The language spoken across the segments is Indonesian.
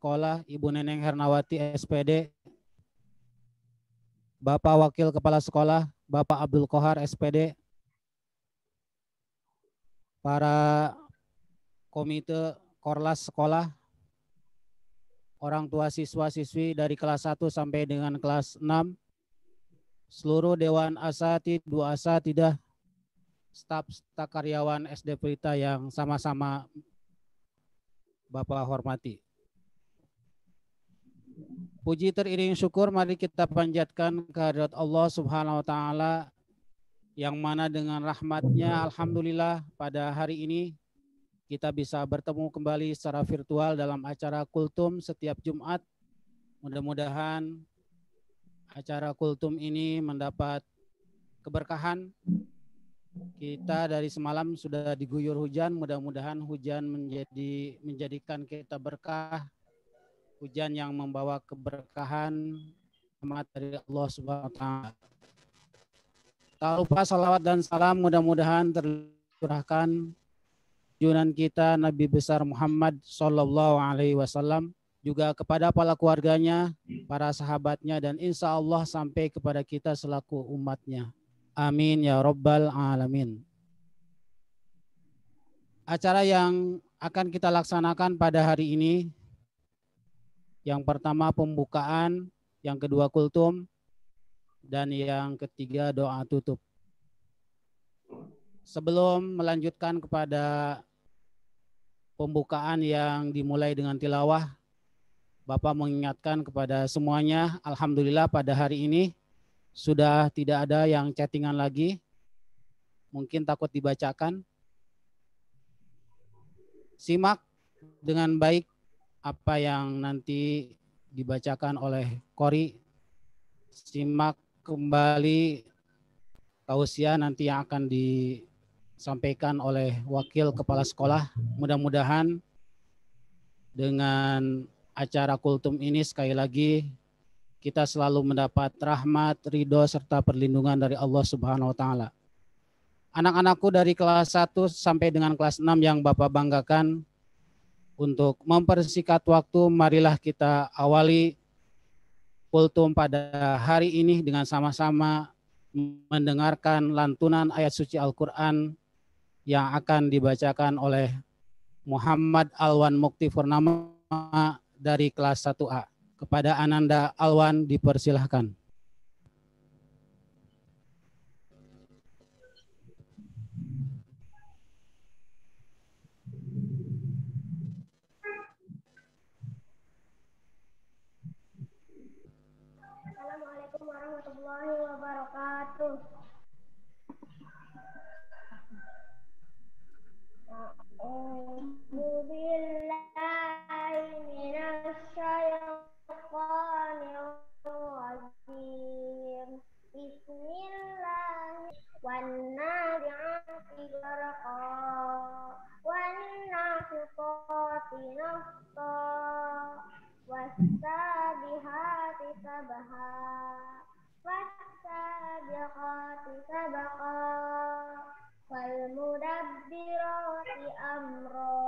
Sekolah Ibu Neneng Hernawati SPD, Bapak Wakil Kepala Sekolah Bapak Abdul Kohar SPD, para komite Korlas Sekolah, orang tua siswa-siswi dari kelas 1 sampai dengan kelas 6, seluruh Dewan Asatidz, dua asatidah, staf karyawan SD Pelita yang sama-sama Bapak hormati. Puji teriring syukur mari kita panjatkan kehadirat Allah Subhanahu wa taala yang mana dengan rahmatnya alhamdulillah pada hari ini kita bisa bertemu kembali secara virtual dalam acara Kultum setiap Jumat. Mudah-mudahan acara Kultum ini mendapat keberkahan. Kita dari semalam sudah diguyur hujan, mudah-mudahan hujan menjadikan kita berkah. Hujan yang membawa keberkahan rahmat dari Allah Subhanahu wa taala. Tak lupa salawat dan salam mudah-mudahan tercurahkan junjungan kita Nabi besar Muhammad sallallahu alaihi wasallam, juga kepada para keluarganya, para sahabatnya, dan insya Allah sampai kepada kita selaku umatnya. Amin ya rabbal alamin. Acara yang akan kita laksanakan pada hari ini, yang pertama pembukaan, yang kedua kultum, dan yang ketiga doa tutup. Sebelum melanjutkan kepada pembukaan yang dimulai dengan tilawah, Bapak mengingatkan kepada semuanya, alhamdulillah pada hari ini sudah tidak ada yang chattingan lagi, mungkin takut dibacakan. Simak dengan baik apa yang nanti dibacakan oleh Qori. Simak kembali tausiah nanti yang akan disampaikan oleh Wakil Kepala Sekolah. Mudah-mudahan dengan acara Kultum ini sekali lagi kita selalu mendapat rahmat, ridho, serta perlindungan dari Allah Subhanahu wa taala. Anak-anakku dari kelas 1 sampai dengan kelas 6 yang Bapak banggakan, untuk mempersingkat waktu, marilah kita awali Kultum pada hari ini dengan sama-sama mendengarkan lantunan ayat suci Al-Quran yang akan dibacakan oleh Muhammad Alwan Mukti Purnama dari kelas 1A. Kepada Ananda Alwan dipersilahkan. Assalamualaikum warahmatullahi wabarakatuh. A'udzu billahi minasy syaithanir rajim. Bismillah. Wan nadi'ati gharqa wan nafiqati nafqa was-sabihati sabha was-sabiqati sabqa wal mudabbirati amra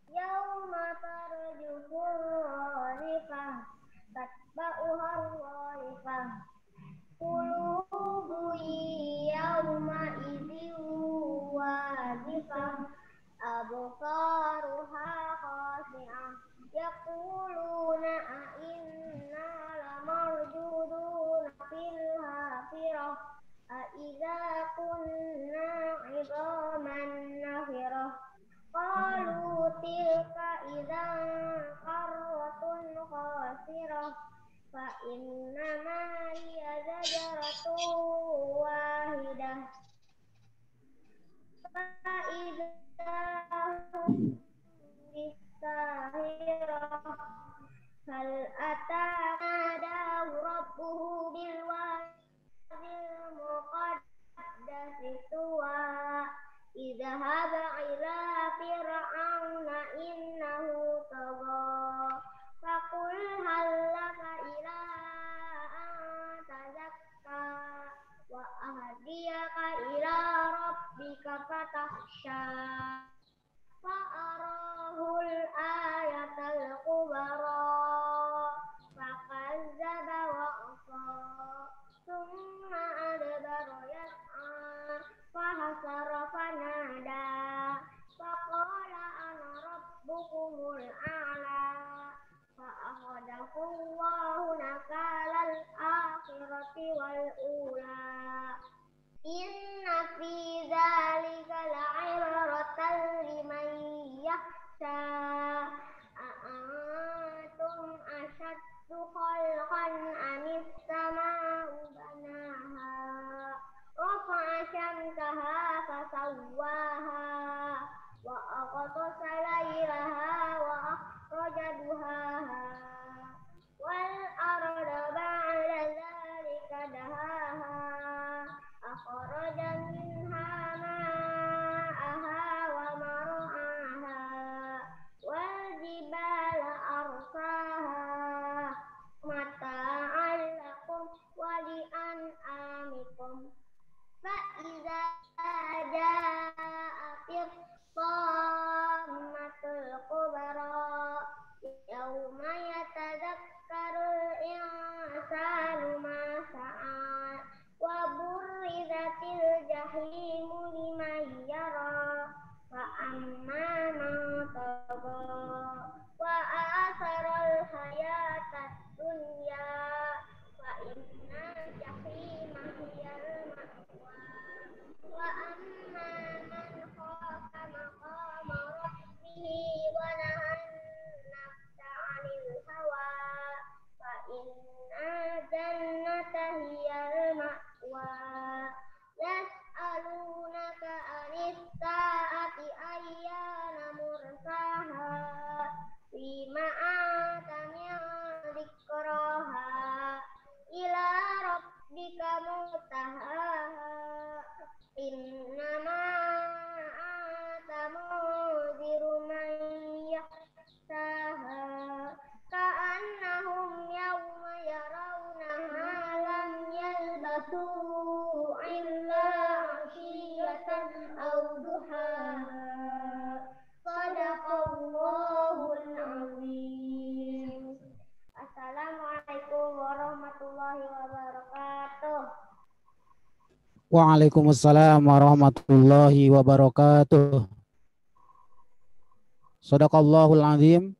yauma tarjufur ralifah tatba'uha ralifah qulubu yauma idzin wajifah absaruha khashi'ah yaquluna a inna lamarduduna fil hafirah a idza kunna 'idhaman nakhirah qalu tilka idzan qarratun khasirah fa innama hiya zajaratun wahidah fa idza hum bisahirah hal ataka rabbuhu bil wadil muqaddasi tuwa idhhab ila fir'auna innahu tagha faqul hal laka ila an tazakka wa ahdiyaka ila rabbika fatahsya fa'arahul ayat الأعلى فأخذه الله نكال الآخرة والأولى إن في ذلك لعبرة لمن يخشى أأنتم أشد خلقا أم السماء بناها رفع سمكها فسواها وأغطش ليلها وأخرج ضحاها والأرض بعد ذلك دهاها أخرج منها ماءها ومرعاها والجبال أرساها متاعا لكم ولأنعامكم فإذا جاءت الطامة الكبرى يوم يتذكر الإنسان ما سعى وبرزت الجحيم لمن يرى فأما من طغى وآثر الحياة الدنيا فإن الجحيم هي المأوى وأما من خاف مقام ربه ونهى النفس عن الهوى فإن الجنة هي المأوى يسألونك عن الساعة أيان مرساها فيما أنت من ذكراها إلى ربك منتهاها إنما أنت منذر من يخشاها كأنهم يوم يرونها لم يلبثوا إلا عشية أو ضحاها صدق الله العظيم. Assalamualaikum warahmatullahi wabarakatuh. Waalaikumsalam warahmatullahi wabarakatuh. Shadaqallahul azim.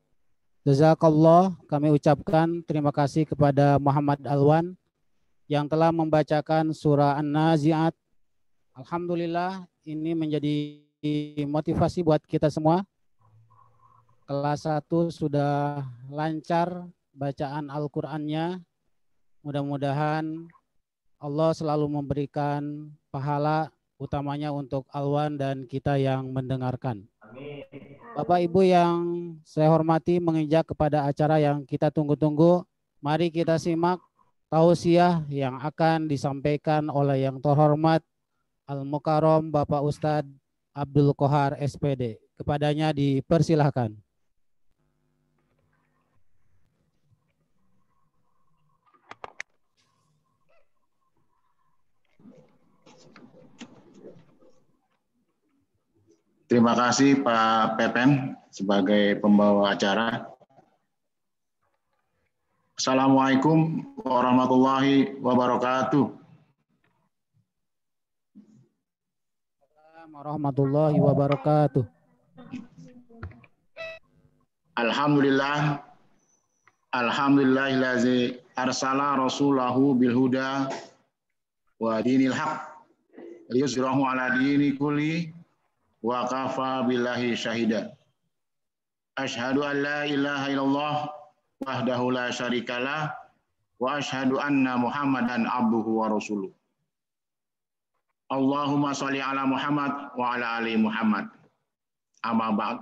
Jazakallah, kami ucapkan terima kasih kepada Muhammad Alwan yang telah membacakan surah An-Nazi'at. Alhamdulillah, ini menjadi motivasi buat kita semua. Kelas 1 sudah lancar bacaan Al-Qur'annya. Mudah-mudahan Allah selalu memberikan pahala, utamanya untuk Alwan dan kita yang mendengarkan. Amin. Bapak Ibu yang saya hormati, menginjak kepada acara yang kita tunggu-tunggu, mari kita simak tausiah yang akan disampaikan oleh yang terhormat Al-Mukarram Bapak Ustadz Abdul Qohar SPD. Kepadanya dipersilahkan. Terima kasih Pak Pepen sebagai pembawa acara. Assalamualaikum warahmatullahi wabarakatuh. Warahmatullahi wabarakatuh. Alhamdulillah. Alhamdulillahillazi arsala rasulahu bil huda wa dinil haq liyuzhirahu ala dini kulli wa kafa billahi syahida. Asyhadu an la ilaha illallah wahdahu la syarikalah wa asyhadu anna Muhammadan abduhu wa rasuluh. Allahumma sholli ala Muhammad wa ala ali Muhammad. Amma ba'd.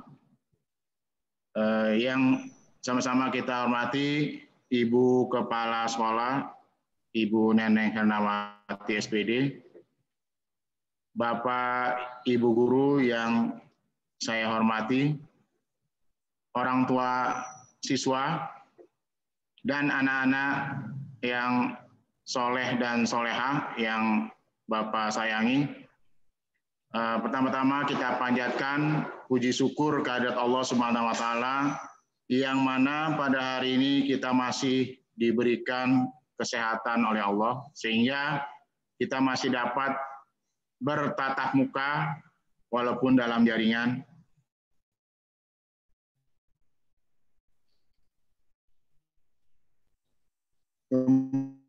Yang sama-sama kita hormati Ibu Kepala Sekolah, Ibu Neneng Hernawati SPD, Bapak Ibu Guru yang saya hormati, orang tua siswa, dan anak-anak yang soleh dan solehah yang Bapak sayangi. Pertama-tama kita panjatkan puji syukur kehadirat Allah Subhanahu wa taala yang mana pada hari ini kita masih diberikan kesehatan oleh Allah sehingga kita masih dapat bertatap muka walaupun dalam jaringan.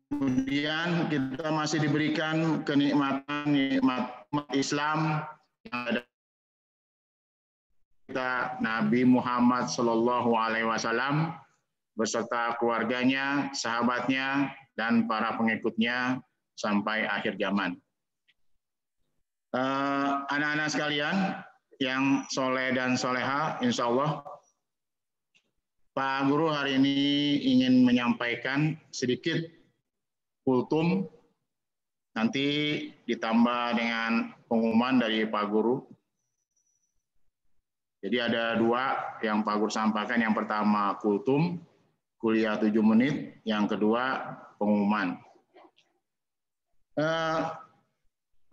Kemudian kita masih diberikan kenikmatan nikmat Islam yang ada kita Nabi Muhammad Shallallahu Alaihi Wasallam beserta keluarganya, sahabatnya, dan para pengikutnya sampai akhir zaman. Anak-anak sekalian yang soleh dan soleha, insya Allah Pak Guru hari ini ingin menyampaikan sedikit kultum, nanti ditambah dengan pengumuman dari Pak Guru. Jadi ada dua yang Pak Guru sampaikan. Yang pertama kultum, kuliah 7 menit. Yang kedua pengumuman.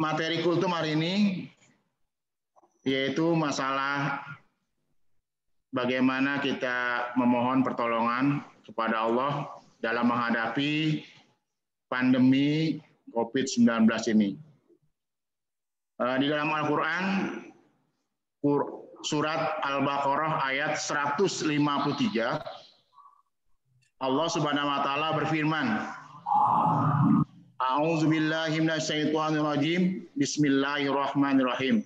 Materi kultum hari ini yaitu masalah bagaimana kita memohon pertolongan kepada Allah dalam menghadapi pandemi COVID-19 ini. Di dalam Al-Quran, surat Al-Baqarah ayat 153, Allah Subhanahu wa taala berfirman, A'udzubillahi minasyaitonirrajim, Bismillahirrahmanirrahim.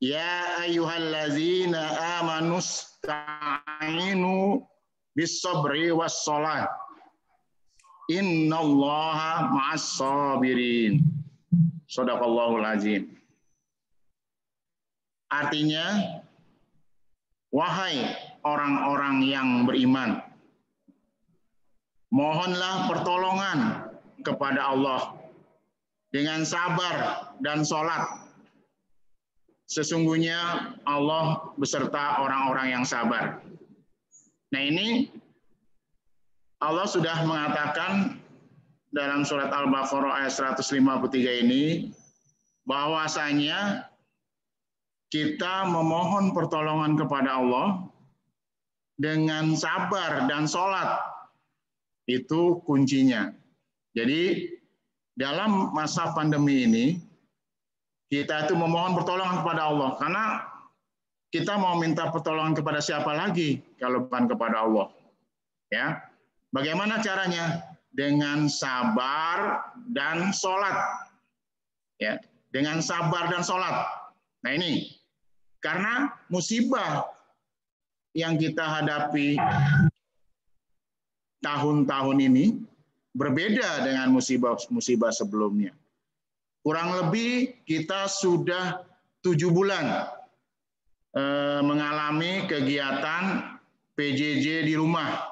Ya ayyuhallazina amanusta'inu bis-sabri was-shalah. Innallaha ma'as-sabirin. Shadaqallahul azim. Artinya, wahai orang-orang yang beriman, mohonlah pertolongan kepada Allah dengan sabar dan sholat. Sesungguhnya Allah beserta orang-orang yang sabar. Nah ini Allah sudah mengatakan dalam surat Al-Baqarah ayat 153 ini bahwasanya kita memohon pertolongan kepada Allah dengan sabar dan sholat. Itu kuncinya. Jadi dalam masa pandemi ini, kita itu memohon pertolongan kepada Allah. Karena kita mau minta pertolongan kepada siapa lagi kalau bukan kepada Allah. Ya, bagaimana caranya? Dengan sabar dan sholat. Ya, dengan sabar dan sholat. Nah ini, karena musibah yang kita hadapi tahun-tahun ini berbeda dengan musibah-musibah sebelumnya. Kurang lebih kita sudah 7 bulan mengalami kegiatan PJJ di rumah.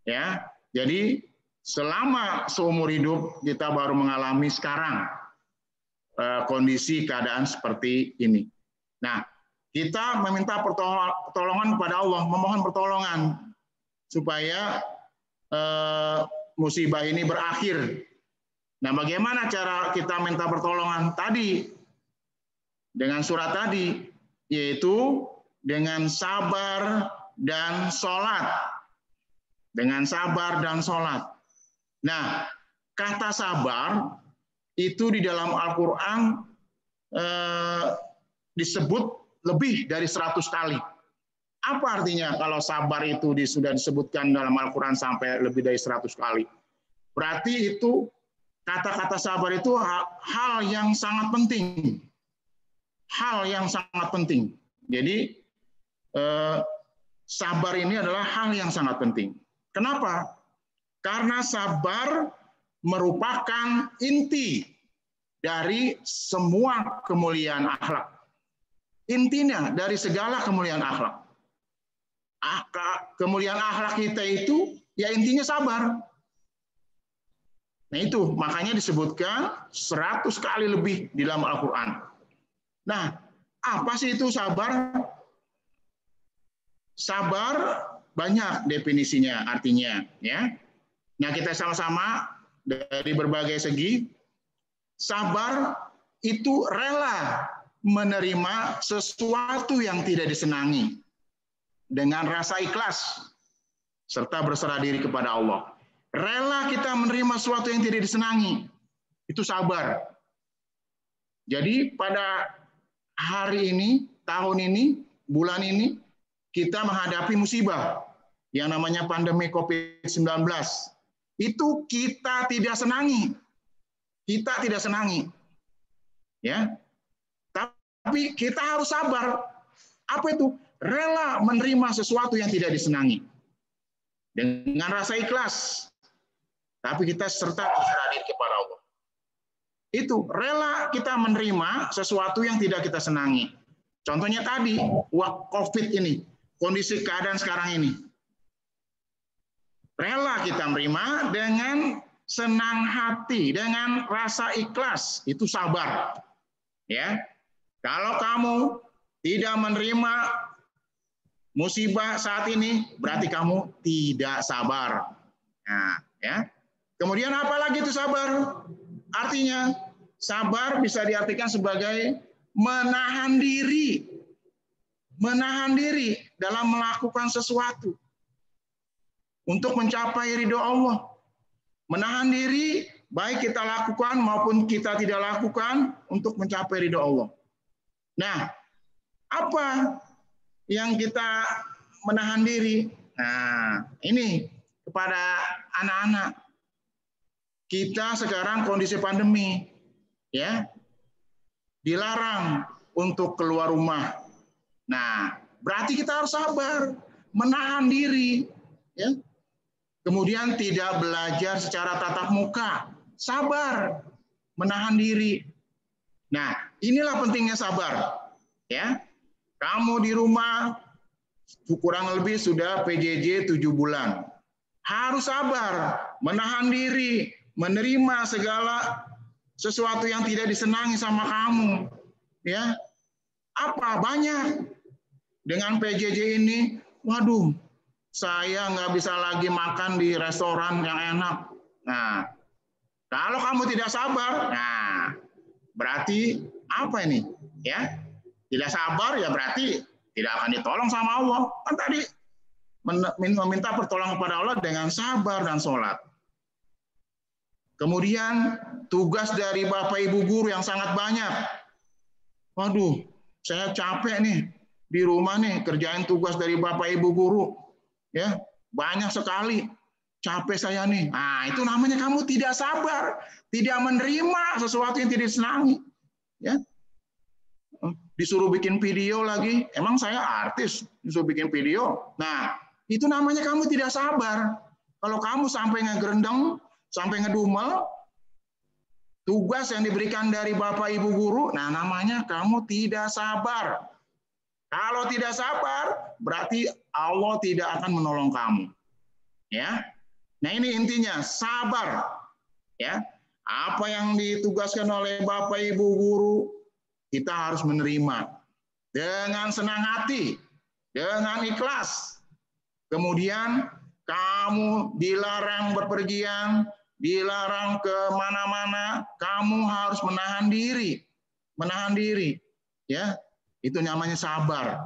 Ya, jadi selama seumur hidup kita baru mengalami sekarang kondisi keadaan seperti ini. Nah, kita meminta pertolongan kepada Allah, memohon pertolongan supaya musibah ini berakhir. Nah, bagaimana cara kita minta pertolongan tadi? Dengan surat tadi, yaitu dengan sabar dan sholat. Dengan sabar dan sholat. Nah, kata sabar itu di dalam Al-Quran disebut lebih dari 100 kali. Apa artinya kalau sabar itu sudah disebutkan dalam Al-Quran sampai lebih dari 100 kali? Berarti itu kata-kata sabar itu hal yang sangat penting. Hal yang sangat penting. Jadi sabar ini adalah hal yang sangat penting. Kenapa? Karena sabar merupakan inti dari semua kemuliaan akhlak. Intinya dari segala kemuliaan akhlak. Kemuliaan akhlak kita itu ya intinya sabar. Nah itu makanya disebutkan 100 kali lebih di dalam Al-Quran. Nah, apa sih itu sabar? Sabar banyak definisinya, artinya ya. Nah, kita sama-sama dari berbagai segi. Sabar itu rela menerima sesuatu yang tidak disenangi dengan rasa ikhlas serta berserah diri kepada Allah. Rela kita menerima sesuatu yang tidak disenangi. Itu sabar. Jadi pada hari ini, tahun ini, bulan ini, kita menghadapi musibah yang namanya pandemi COVID-19. itu kita tidak senangi. Kita tidak senangi. Ya. Tapi kita harus sabar. Apa itu? Rela menerima sesuatu yang tidak disenangi. Dengan rasa ikhlas. Tapi kita serta berserah diri kepada Allah. Itu rela kita menerima sesuatu yang tidak kita senangi. Contohnya tadi, COVID ini, kondisi keadaan sekarang ini. Rela kita menerima dengan senang hati, dengan rasa ikhlas, itu sabar. Ya. Kalau kamu tidak menerima musibah saat ini, berarti kamu tidak sabar. Nah, ya. Kemudian apa lagi itu sabar? Artinya, sabar bisa diartikan sebagai menahan diri. Menahan diri dalam melakukan sesuatu untuk mencapai ridho Allah. Menahan diri, baik kita lakukan maupun kita tidak lakukan untuk mencapai ridho Allah. Nah, apa yang kita menahan diri? Nah, ini kepada anak-anak. Kita sekarang kondisi pandemi, ya, dilarang untuk keluar rumah. Nah, berarti kita harus sabar, menahan diri, ya. Kemudian tidak belajar secara tatap muka, sabar, menahan diri. Nah, inilah pentingnya sabar, ya. Kamu di rumah kurang lebih sudah PJJ 7 bulan. Harus sabar, menahan diri, menerima segala sesuatu yang tidak disenangi sama kamu, ya. Apa banyak dengan PJJ ini? Waduh, saya nggak bisa lagi makan di restoran yang enak. Nah, kalau kamu tidak sabar, nah berarti apa ini? Ya, tidak sabar ya berarti tidak akan ditolong sama Allah. Kan tadi meminta pertolongan kepada Allah dengan sabar dan sholat. Kemudian tugas dari Bapak Ibu guru yang sangat banyak. Waduh, saya capek nih di rumah nih kerjain tugas dari Bapak Ibu guru. Ya, banyak sekali. Capek saya nih. Nah, itu namanya kamu tidak sabar, tidak menerima sesuatu yang tidak disenangi. Ya. Disuruh bikin video lagi. Emang saya artis, disuruh bikin video. Nah, itu namanya kamu tidak sabar. Kalau kamu sampai ngegerendeng, sampai ngedumel, tugas yang diberikan dari Bapak Ibu guru, nah namanya kamu tidak sabar. Kalau tidak sabar, berarti Allah tidak akan menolong kamu. Ya. Nah, ini intinya, sabar. Ya. Apa yang ditugaskan oleh Bapak Ibu guru, kita harus menerima dengan senang hati, dengan ikhlas. Kemudian kamu dilarang berpergian, dilarang ke mana-mana, kamu harus menahan diri, ya, itu namanya sabar.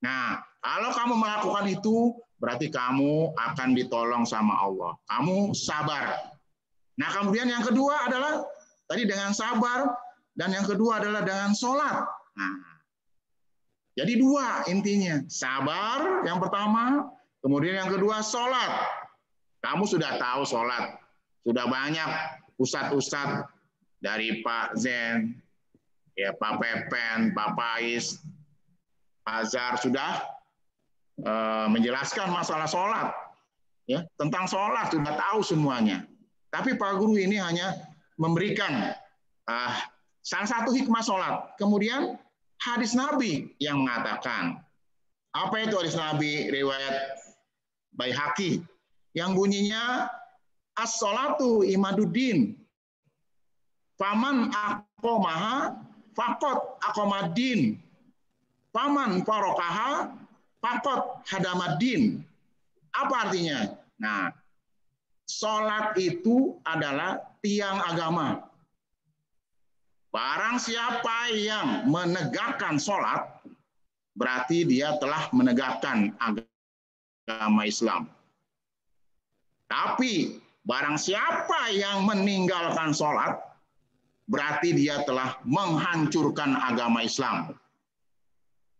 Nah, kalau kamu melakukan itu, berarti kamu akan ditolong sama Allah. Kamu sabar. Nah, kemudian yang kedua adalah tadi dengan sabar, dan yang kedua adalah dengan sholat. Nah, jadi dua intinya, sabar yang pertama, kemudian yang kedua sholat. Kamu sudah tahu sholat. Sudah banyak ustadz-ustadz dari Pak Zen, ya Pak Pepen, Pak Pais, Pak Azhar sudah menjelaskan masalah sholat, ya tentang sholat sudah tahu semuanya. Tapi Pak Guru ini hanya memberikan salah satu hikmah sholat. Kemudian hadis Nabi yang mengatakan, apa itu hadis Nabi riwayat Baihaqi yang bunyinya as-sholatu imaduddin. Faman aqomaha faqad aqomaddin. Faman farokaha faqad hadamaddin. Apa artinya? Nah, sholat itu adalah tiang agama. Barang siapa yang menegakkan sholat, berarti dia telah menegakkan agama Islam. Tapi barang siapa yang meninggalkan sholat, berarti dia telah menghancurkan agama Islam.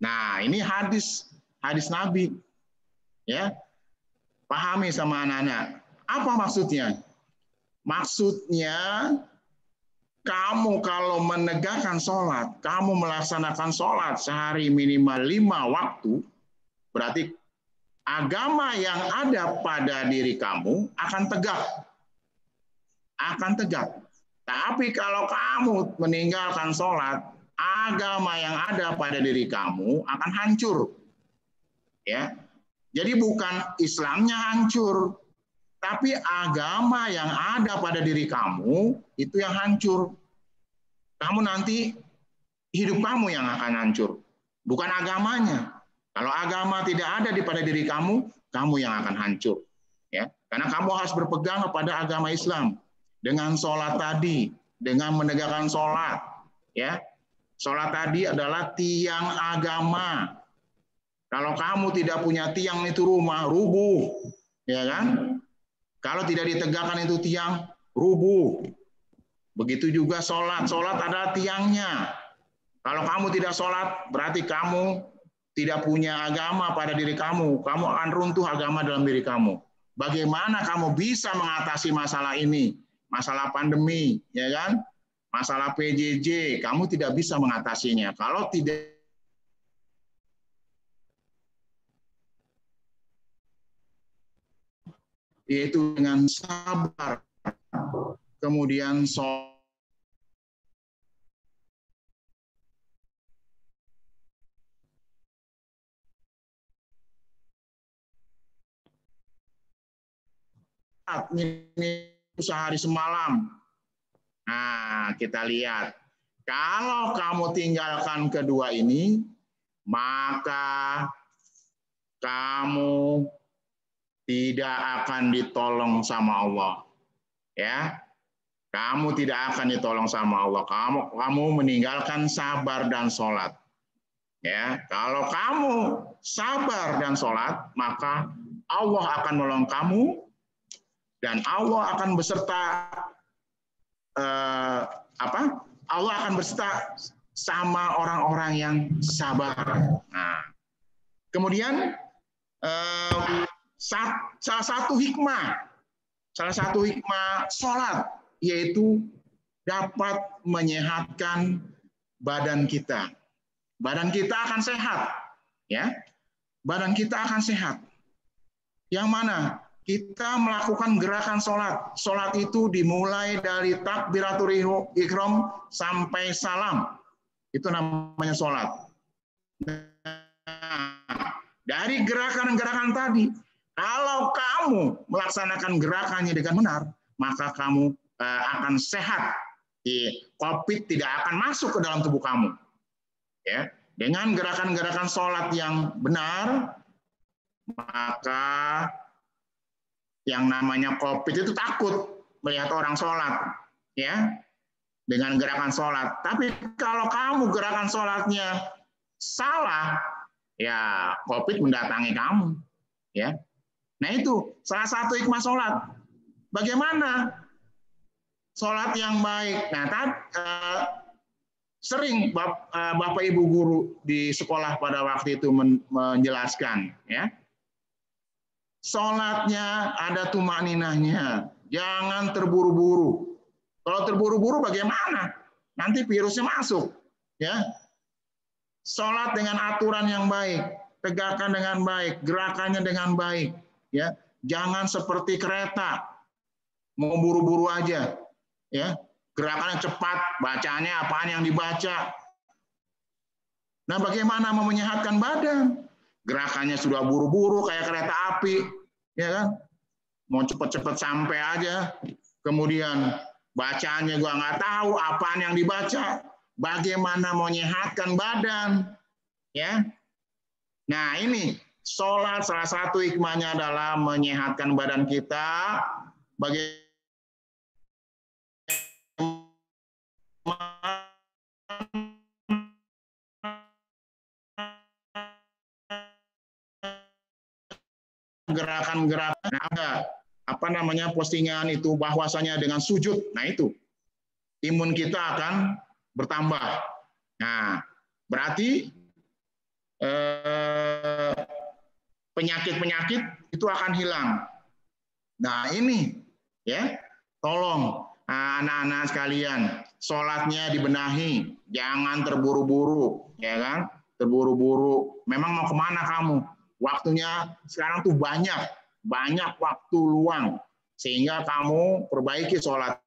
Nah, ini hadis Nabi. Ya, pahami sama anak-anak. Apa maksudnya? Maksudnya kamu kalau menegakkan sholat, kamu melaksanakan sholat sehari minimal 5 waktu, berarti agama yang ada pada diri kamu akan tegak. Akan tegak. Tapi kalau kamu meninggalkan sholat, agama yang ada pada diri kamu akan hancur. Ya. Jadi bukan Islamnya hancur, tapi agama yang ada pada diri kamu itu yang hancur. Kamu nanti hidup kamu yang akan hancur, bukan agamanya. Kalau agama tidak ada pada diri kamu, kamu yang akan hancur. Ya, karena kamu harus berpegang kepada agama Islam dengan sholat tadi, dengan menegakkan sholat. Ya, sholat tadi adalah tiang agama. Kalau kamu tidak punya tiang itu rumah rubuh, ya kan? Kalau tidak ditegakkan itu tiang, rubuh. Begitu juga sholat. Sholat adalah tiangnya. Kalau kamu tidak sholat, berarti kamu tidak punya agama pada diri kamu. Kamu akan runtuh agama dalam diri kamu. Bagaimana kamu bisa mengatasi masalah ini? Masalah pandemi, ya kan? Masalah PJJ, kamu tidak bisa mengatasinya. Kalau tidak yaitu dengan sabar, kemudian sholat, ini sehari semalam. Nah, kita lihat. Kalau kamu tinggalkan kedua ini, maka kamu tidak akan ditolong sama Allah. Ya. Kamu tidak akan ditolong sama Allah. Kamu meninggalkan sabar dan sholat. Ya, kalau kamu sabar dan sholat, maka Allah akan menolong kamu dan Allah akan beserta Allah akan beserta sama orang-orang yang sabar. Nah, kemudian salah satu hikmah sholat yaitu dapat menyehatkan badan kita. Badan kita akan sehat, ya. Badan kita akan sehat. Yang mana? Kita melakukan gerakan sholat. Sholat itu dimulai dari takbiratul ihram sampai salam. Itu namanya sholat. Nah, dari gerakan-gerakan tadi, kalau kamu melaksanakan gerakannya dengan benar, maka kamu akan sehat. COVID tidak akan masuk ke dalam tubuh kamu. Ya, dengan gerakan-gerakan sholat yang benar, maka yang namanya COVID itu takut melihat orang sholat, ya, dengan gerakan sholat. Tapi kalau kamu gerakan sholatnya salah, ya COVID mendatangi kamu, ya. Nah itu salah satu hikmah sholat. Bagaimana sholat yang baik? Nah, sering Bapak Ibu guru di sekolah pada waktu itu menjelaskan, ya. Sholatnya ada tumaninahnya, jangan terburu-buru. Kalau terburu-buru bagaimana? Nanti virusnya masuk, ya. Sholat dengan aturan yang baik, tegakkan dengan baik, gerakannya dengan baik, ya. Jangan seperti kereta, mau buru-buru aja, ya. Gerakannya cepat, bacanya apaan yang dibaca. Nah, bagaimana mau menyehatkan badan? Gerakannya sudah buru-buru kayak kereta api, ya kan? Mau cepat-cepat sampai aja. Kemudian bacanya gua nggak tahu apaan yang dibaca. Bagaimana mau menyehatkan badan, ya? Nah, ini sholat salah satu hikmahnya adalah menyehatkan badan kita. Bagaimana gerakan-gerakan ada postingan itu bahwasanya dengan sujud, nah itu imun kita akan bertambah. Nah, berarti penyakit-penyakit itu akan hilang. Nah, ini ya. Tolong anak-anak sekalian, sholatnya dibenahi, jangan terburu-buru, ya kan? Terburu-buru. Memang mau kemana kamu? Waktunya sekarang tuh banyak waktu luang, sehingga kamu perbaiki sholatnya,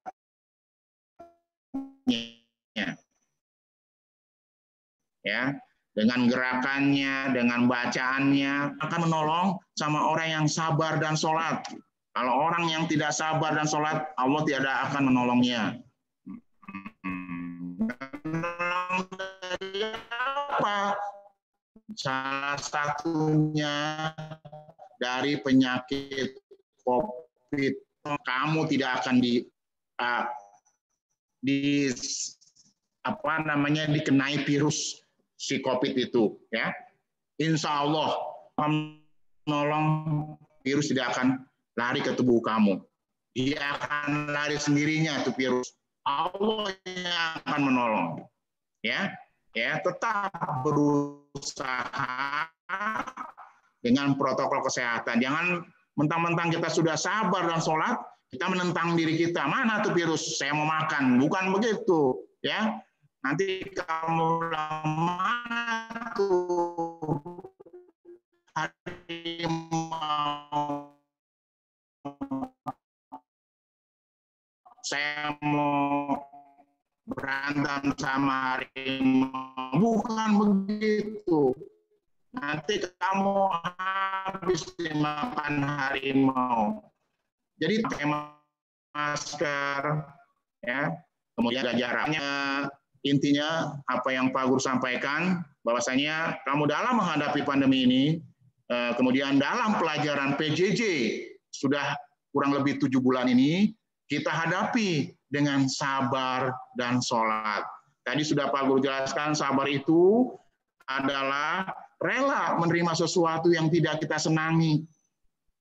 ya. Dengan gerakannya, dengan bacaannya akan menolong sama orang yang sabar dan sholat. Kalau orang yang tidak sabar dan sholat, Allah tidak akan menolongnya. Dari apa? Salah satunya dari penyakit COVID. Kamu tidak akan dikenai virus si COVID itu, ya. Insya Allah menolong, virus tidak akan lari ke tubuh kamu. Dia akan lari sendirinya tuh virus. Allah yang akan menolong. Ya, tetap berusaha dengan protokol kesehatan. Jangan mentang-mentang kita sudah sabar dan sholat, kita menentang diri kita. Mana tuh virus? Saya mau makan. Bukan begitu, ya. Nanti kamu mana tuh harimau? Saya mau berantem sama harimau. Bukan begitu. Nanti kamu habis dimakan harimau. Jadi pakai masker, ya. Kemudian ada jaraknya. Intinya apa yang Pak Guru sampaikan, bahwasanya kamu dalam menghadapi pandemi ini, kemudian dalam pelajaran PJJ sudah kurang lebih 7 bulan ini, kita hadapi dengan sabar dan sholat. Tadi sudah Pak Guru jelaskan, sabar itu adalah rela menerima sesuatu yang tidak kita senangi.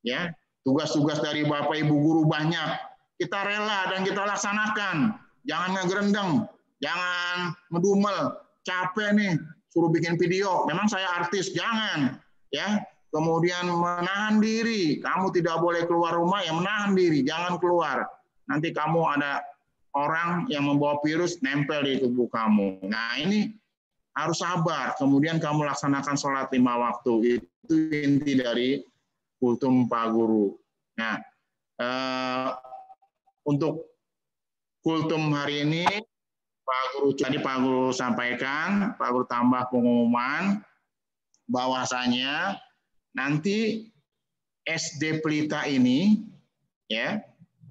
Ya, tugas-tugas dari Bapak Ibu guru banyak, kita rela dan kita laksanakan. Jangan ngegerendeng, jangan ngedumel, capek nih, suruh bikin video. Memang saya artis, jangan. Ya, kemudian menahan diri. Kamu tidak boleh keluar rumah, ya menahan diri, jangan keluar. Nanti kamu ada orang yang membawa virus nempel di tubuh kamu. Nah, ini harus sabar. Kemudian kamu laksanakan sholat 5 waktu. Itu inti dari kultum Pak Guru. Nah, untuk kultum hari ini, Pak Guru sampaikan, Pak Guru tambah pengumuman bahwasanya nanti SD Pelita ini, ya,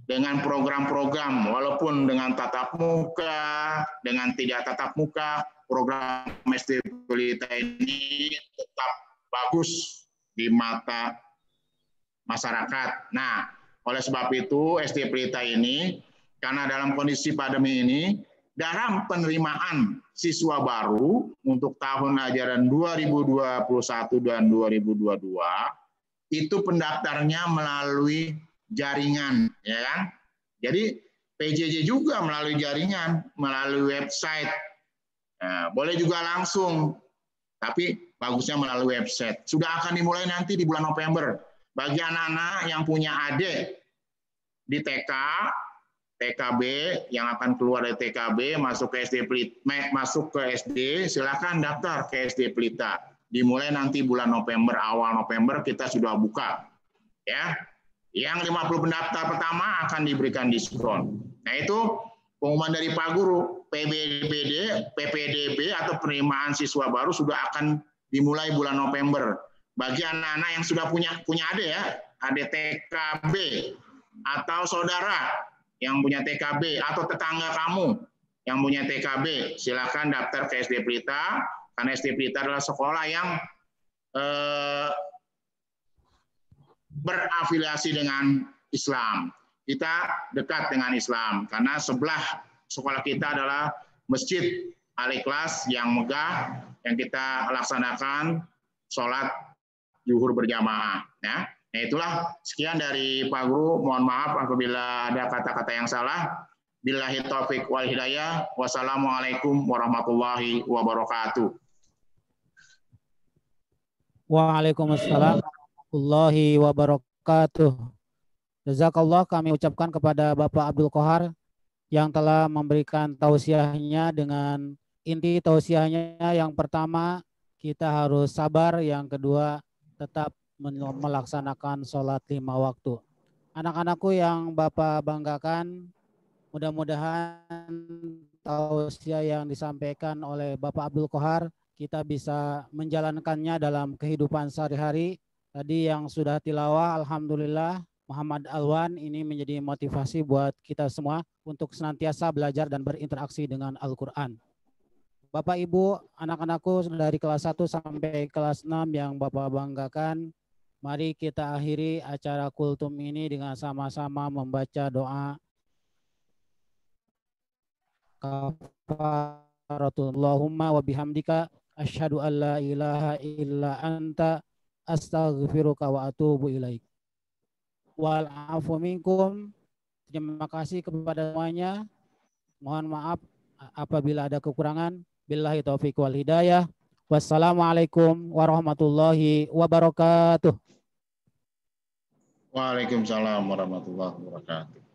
dengan program-program, walaupun dengan tatap muka, dengan tidak tatap muka, program SD Pelita ini tetap bagus di mata masyarakat. Nah, oleh sebab itu SD Pelita ini, karena dalam kondisi pandemi ini, dalam penerimaan siswa baru untuk tahun ajaran 2021 dan 2022, itu pendaftarnya melalui jaringan, ya kan? Jadi PJJ juga melalui jaringan, melalui website. Nah, boleh juga langsung, tapi bagusnya melalui website. Sudah akan dimulai nanti di bulan November. Bagi anak-anak yang punya adik di TK, TKB, yang akan keluar dari TKB masuk ke SD, silakan daftar ke SD Pelita. Dimulai nanti bulan November, awal November kita sudah buka, ya. Yang 50 pendaftar pertama akan diberikan diskon. Nah, itu pengumuman dari Pak Guru. PPDB atau penerimaan siswa baru sudah akan dimulai bulan November. Bagi anak-anak yang sudah punya adik, ya, adik TKB atau saudara yang punya TKB atau tetangga kamu yang punya TKB, silakan daftar ke SD Pelita, karena SD Pelita adalah sekolah yang berafiliasi dengan Islam. Kita dekat dengan Islam karena sebelah sekolah kita adalah Masjid Al-Ikhlas yang megah, yang kita laksanakan sholat zuhur berjamaah. Ya. Nah, itulah sekian dari Pak Guru. Mohon maaf apabila ada kata-kata yang salah. Billahi taufik wal hidayah. Wassalamualaikum warahmatullahi wabarakatuh. Waalaikumsalam warahmatullahi wabarakatuh. Jazakallah kami ucapkan kepada Bapak Abdul Qohar yang telah memberikan tausiahnya. Dengan inti tausiahnya yang pertama, kita harus sabar, yang kedua tetap melaksanakan sholat 5 waktu. Anak-anakku yang Bapak banggakan, mudah-mudahan tausiah yang disampaikan oleh Bapak Abdul Qohar kita bisa menjalankannya dalam kehidupan sehari-hari. Tadi yang sudah tilawah, alhamdulillah, Muhammad Alwan, ini menjadi motivasi buat kita semua untuk senantiasa belajar dan berinteraksi dengan Al-Quran. Bapak Ibu, anak-anakku dari kelas 1 sampai kelas 6 yang Bapak banggakan, mari kita akhiri acara kultum ini dengan sama-sama membaca doa kafaratullahumma wa bihamdika asyhadu an la ilaha illa anta astaghfiruka wa atubu ilaik. Wa'alafu minkum. Terima kasih kepada semuanya. Mohon maaf apabila ada kekurangan. Billahi taufiq wal hidayah. Wassalamualaikum warahmatullahi wabarakatuh. Waalaikumsalam warahmatullahi wabarakatuh.